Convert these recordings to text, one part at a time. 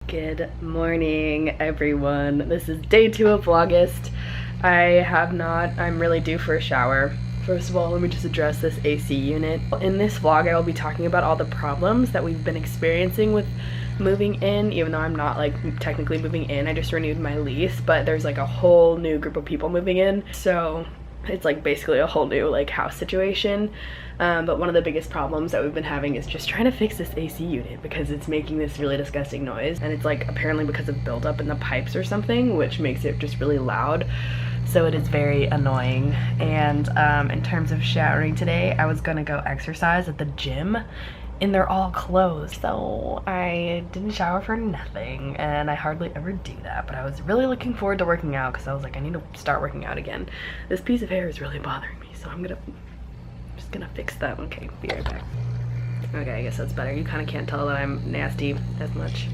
Good morning, everyone. This is day 2 of Vlogust. I'm really due for a shower. First of all, let me just address this AC unit. In this vlog, I will be talking about all the problems that we've been experiencing with moving in, even though I'm not like technically moving in. I just renewed my lease, but there's like a whole new group of people moving in. So it's like basically a whole new like house situation. But one of the biggest problems that we've been having is just trying to fix this AC unit because it's making this really disgusting noise, and it's like apparently because of buildup in the pipes or something, which makes it just really loud. So it is very annoying. And in terms of showering today, I was gonna go exercise at the gym and they're all closed, so I didn't shower for nothing, and I hardly ever do that, but I was really looking forward to working out because I was like, I need to start working out again. This piece of hair is really bothering me, so I'm just gonna fix that. Okay, be right back. Okay, I guess that's better. You kind of can't tell that I'm nasty as much.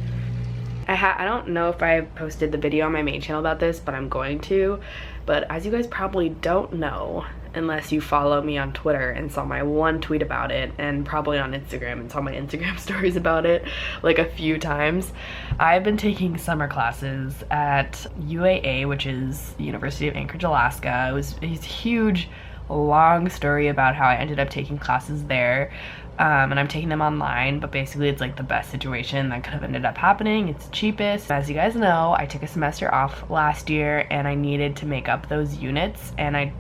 I don't know if I posted the video on my main channel about this, but I'm going to. But as you guys probably don't know, unless you follow me on Twitter and saw my one tweet about it, and probably on Instagram and saw my Instagram stories about it like a few times, I've been taking summer classes at UAA, which is the University of Anchorage, Alaska. It was a huge, long story about how I ended up taking classes there. And I'm taking them online, but basically it's like the best situation that could have ended up happening. It's cheapest. As you guys know, I took a semester off last year and I needed to make up those units, and I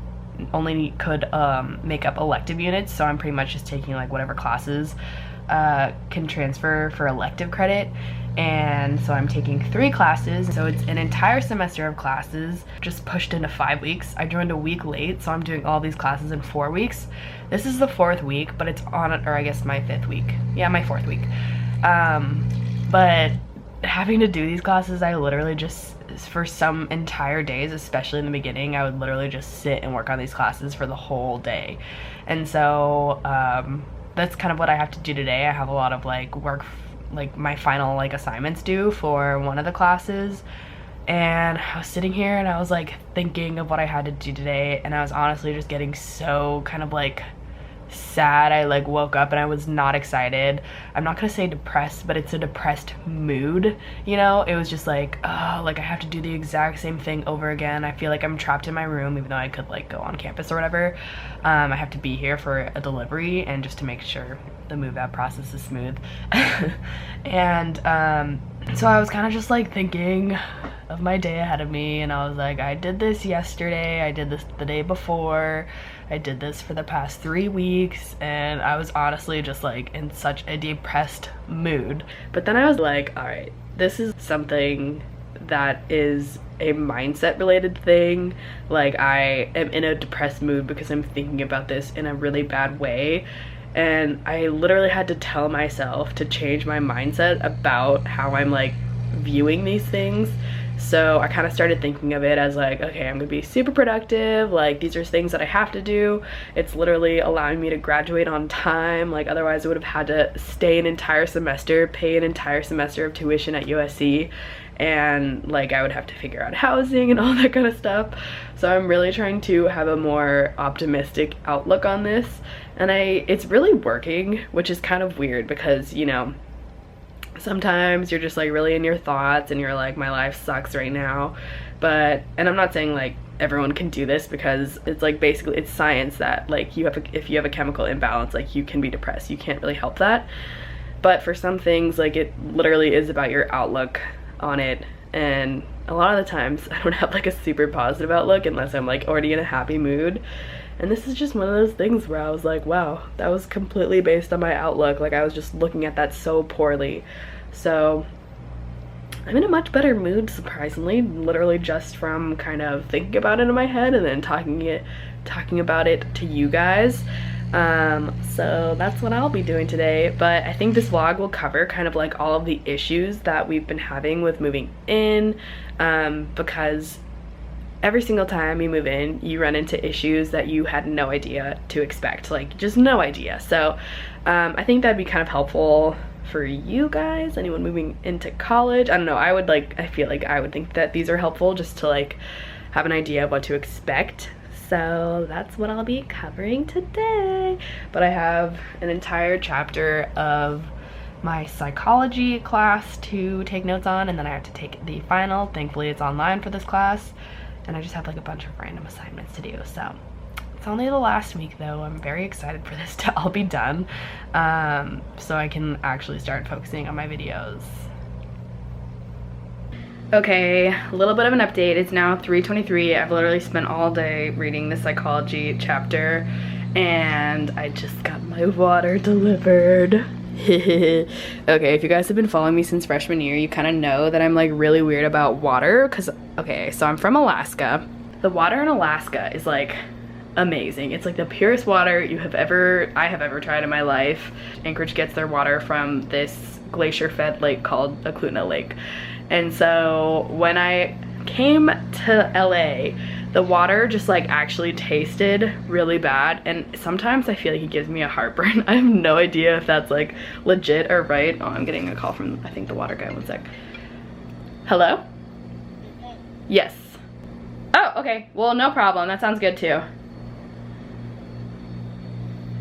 only could make up elective units, so I'm pretty much just taking like whatever classes can transfer for elective credit. And so I'm taking 3 classes, so it's an entire semester of classes just pushed into 5 weeks. I joined a week late, so I'm doing all these classes in 4 weeks. This is the 4th week, but it's on, or I guess my 5th week. Yeah, my 4th week. But having to do these classes, I literally just, for some entire days, especially in the beginning, I would literally just sit and work on these classes for the whole day. And so that's kind of what I have to do today. I have a lot of like work, like my final like assignments due for one of the classes, and I was sitting here and I was like thinking of what I had to do today, and I was honestly just getting so kind of like sad. I like woke up and I was not excited. I'm not gonna say depressed, but it's a depressed mood, you know? It was just like, oh, like I have to do the exact same thing over again. I feel like I'm trapped in my room, even though I could like go on campus or whatever. I have to be here for a delivery and just to make sure the move out process is smooth. And so I was kind of just like thinking of my day ahead of me, and I was like, I did this yesterday, I did this the day before, I did this for the past 3 weeks, and I was honestly just like in such a depressed mood. But then I was like, all right, this is something that is a mindset related thing. Like I am in a depressed mood because I'm thinking about this in a really bad way. And I literally had to tell myself to change my mindset about how I'm like viewing these things. So I kind of started thinking of it as like, okay, I'm gonna be super productive, like these are things that I have to do. It's literally allowing me to graduate on time. Like otherwise I would have had to stay an entire semester, pay an entire semester of tuition at USC, and like I would have to figure out housing and all that kind of stuff. So I'm really trying to have a more optimistic outlook on this, and it's really working, which is kind of weird because, you know, sometimes you're just like really in your thoughts and you're like, my life sucks right now. And I'm not saying like everyone can do this, because it's like basically it's science that like if you have a chemical imbalance, like you can be depressed. You can't really help that. But for some things, like it literally is about your outlook on it, and a lot of the times I don't have like a super positive outlook unless I'm like already in a happy mood. And this is just one of those things where I was like, wow, that was completely based on my outlook. Like I was just looking at that so poorly. So I'm in a much better mood, surprisingly, literally just from kind of thinking about it in my head and then talking about it to you guys. So that's what I'll be doing today. But I think this vlog will cover kind of like all of the issues that we've been having with moving in, because every single time you move in, you run into issues that you had no idea to expect, like just no idea. So I think that'd be kind of helpful for you guys, anyone moving into college. I don't know, I feel like I would think that these are helpful just to like have an idea of what to expect. So that's what I'll be covering today. But I have an entire chapter of my psychology class to take notes on, and then I have to take the final. Thankfully it's online for this class, and I just have like a bunch of random assignments to do. So it's only the last week though. I'm very excited for this to all be done, so I can actually start focusing on my videos. Okay, a little bit of an update. It's now 3:23. I've literally spent all day reading the psychology chapter, and I just got my water delivered. Okay, if you guys have been following me since freshman year, you kind of know that I'm like really weird about water, because, okay, so I'm from Alaska. The water in Alaska is like amazing. It's like the purest water I have ever tried in my life. Anchorage gets their water from this glacier-fed lake called Akluna Lake. And so when I came to LA, the water just like actually tasted really bad, and sometimes I feel like it gives me a heartburn. I have no idea if that's like legit or right. Oh, I'm getting a call from, I think, the water guy. One sec. Hello? Yes. Oh, okay. Well, no problem. That sounds good too.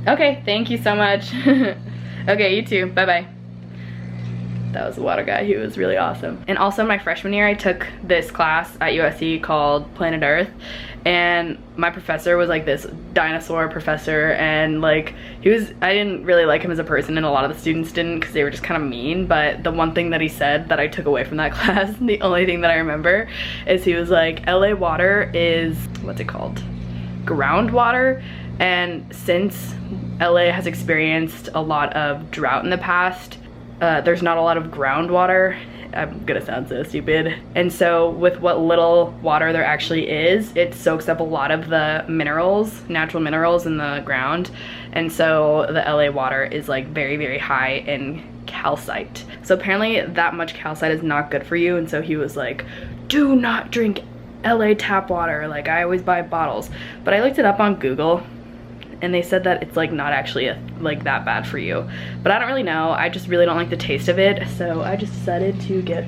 Okay, thank you so much. Okay, you too. Bye-bye. That was the water guy. He was really awesome. And also my freshman year, I took this class at USC called Planet Earth, and my professor was like this dinosaur professor, and like I didn't really like him as a person, and a lot of the students didn't because they were just kind of mean. But the one thing that he said that I took away from that class, the only thing that I remember, is he was like, LA water is, what's it called? Groundwater. And since LA has experienced a lot of drought in the past, there's not a lot of groundwater. I'm gonna sound so stupid. And so with what little water there actually is, it soaks up a lot of the minerals, natural minerals in the ground. And so the LA water is like very, very high in calcite. So apparently that much calcite is not good for you. And so he was like, do not drink LA tap water. Like, I always buy bottles. But I looked it up on Google, and they said that it's like not actually like that bad for you. But I don't really know. I just really don't like the taste of it, so I just decided to get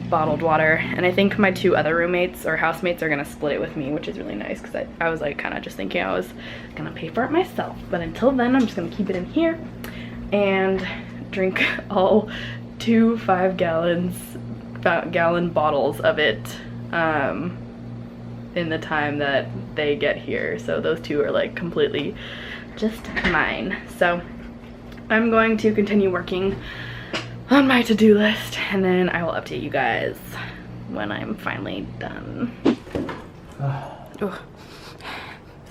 bottled water. And I think my two other roommates or housemates are gonna split it with me, which is really nice, because I was like kind of just thinking I was gonna pay for it myself. But until then, I'm just gonna keep it in here and drink all 2 5-gallon bottles of it in the time that they get here. So those two are like completely just mine. So I'm going to continue working on my to-do list, and then I will update you guys when I'm finally done. Oh,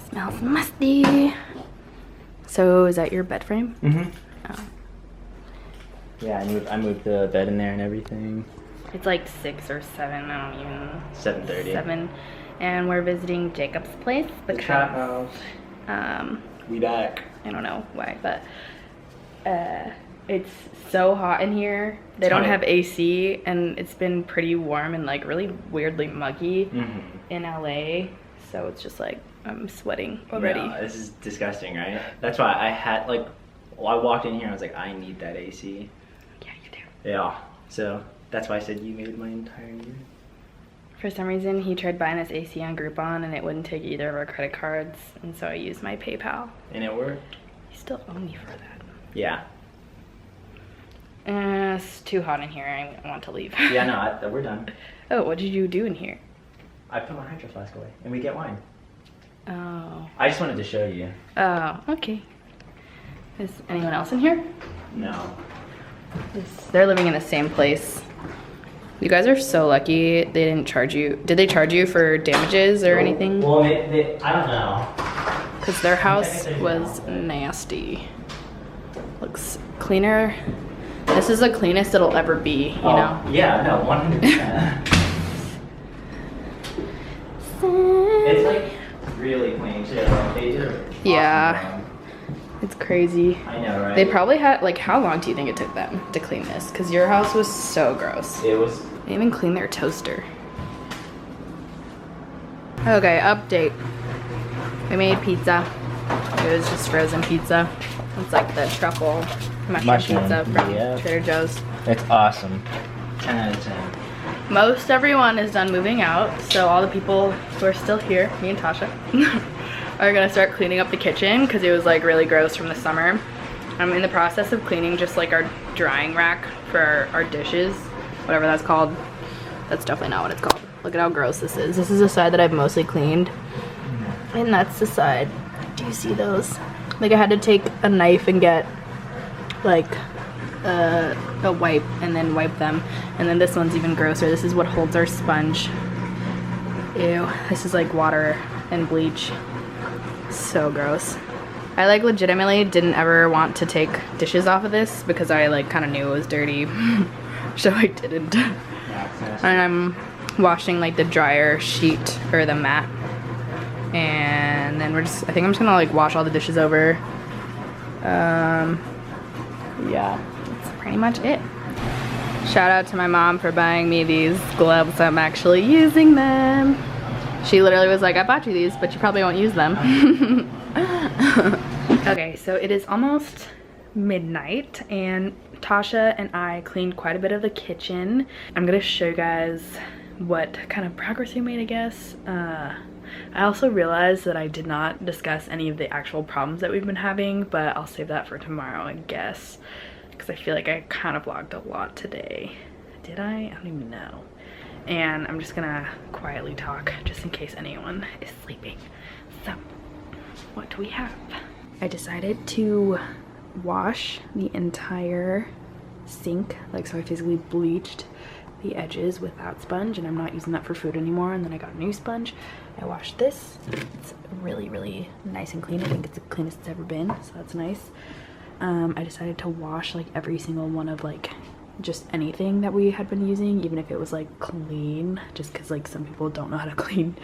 smells musty. So is that your bed frame? Mm-hmm. Oh. Yeah, I moved the bed in there and everything. It's like 6 or 7, I don't even. 7:30. 7. And we're visiting Jacob's place because, the trap house. We back. I don't know why, but it's so hot in here. They don't have AC, and it's been pretty warm and like really weirdly muggy in LA. So it's just like I'm sweating already. No, this is disgusting, right? That's why I had like, I walked in here, I was like, I need that AC. Yeah, you do. Yeah. So that's why I said you made my entire year. For some reason, he tried buying this AC on Groupon, and it wouldn't take either of our credit cards, and so I used my PayPal. And it worked? You still owe me for that. Yeah. It's too hot in here. I want to leave. Yeah, no, we're done. Oh, what did you do in here? I put my hydro flask away, and we get wine. Oh. I just wanted to show you. Oh, okay. Is anyone else in here? No. They're living in the same place. You guys are so lucky they didn't charge you. Did they charge you for damages or anything? Well, I don't know. Because their house was nasty. Looks cleaner. This is the cleanest it'll ever be, you know? Yeah, no, 100%. It's like really clean too. They did a yeah. It's crazy. I know, right? They probably had, like, how long do you think it took them to clean this? Because your house was so gross. It was. They even cleaned their toaster. Okay, update. We made pizza. It was just frozen pizza. It's like the truffle mushroom pizza from Trader Joe's. It's awesome. 10 out of 10. Most everyone is done moving out, so all the people who are still here, me and Tasha, are gonna start cleaning up the kitchen because it was like really gross from the summer. I'm in the process of cleaning just like our drying rack for our dishes, whatever that's called. That's definitely not what it's called. Look at how gross this is. This is the side that I've mostly cleaned, and that's the side. Do you see those? Like, I had to take a knife and get like a wipe and then wipe them. And then this one's even grosser. This is what holds our sponge. Ew, this is like water and bleach. So gross. I like legitimately didn't ever want to take dishes off of this because I like kind of knew it was dirty. So I didn't. And I'm washing like the dryer sheet or the mat. And then I think I'm just gonna like wash all the dishes over. Yeah, that's pretty much it. Shout out to my mom for buying me these gloves. I'm actually using them. She literally was like, I bought you these, but you probably won't use them. Okay, so it is almost midnight and Tasha and I cleaned quite a bit of the kitchen. I'm gonna show you guys what kind of progress we made, I guess. I also realized that I did not discuss any of the actual problems that we've been having, but I'll save that for tomorrow, I guess, because I feel like I kind of vlogged a lot today. Did I? I don't even know. And I'm just gonna quietly talk just in case anyone is sleeping. So, what do we have? I decided to wash the entire sink, like, so I physically bleached the edges without sponge, and I'm not using that for food anymore. And then I got a new sponge. I washed this. It's really, really nice and clean. I think it's the cleanest it's ever been, so that's nice. I decided to wash like every single one of like just anything that we had been using, even if it was like clean, just because like some people don't know how to clean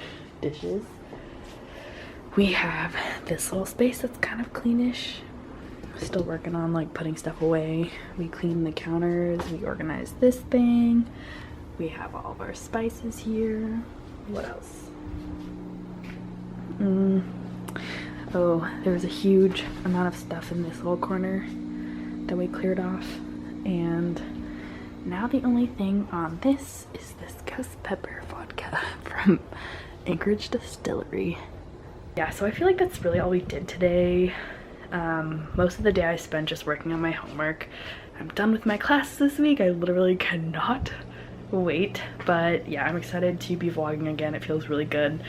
dishes. We have this little space that's kind of cleanish. Still working on like putting stuff away. We cleaned the counters, we organized this thing. We have all of our spices here. What else? Oh, there was a huge amount of stuff in this little corner that we cleared off. And now the only thing on this is this ghost pepper vodka from Anchorage Distillery. Yeah, so I feel like that's really all we did today. Most of the day I spent just working on my homework. I'm done with my classes this week. I literally cannot wait, but yeah, I'm excited to be vlogging again. It feels really good.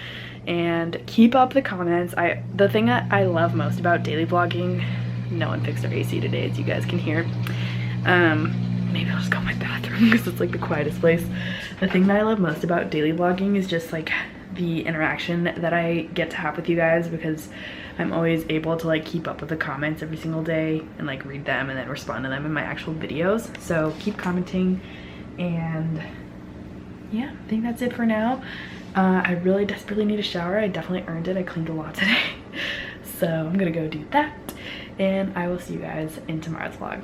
And keep up the comments. The thing that I love most about daily vlogging, no one fixed our AC today, as you guys can hear. Maybe I'll just go in my bathroom because it's like the quietest place. The thing that I love most about daily vlogging is just like the interaction that I get to have with you guys, because I'm always able to like keep up with the comments every single day and like read them and then respond to them in my actual videos. So keep commenting, and yeah, I think that's it for now. I really desperately need a shower. I definitely earned it. I cleaned a lot today. So I'm gonna go do that, and I will see you guys in tomorrow's vlog.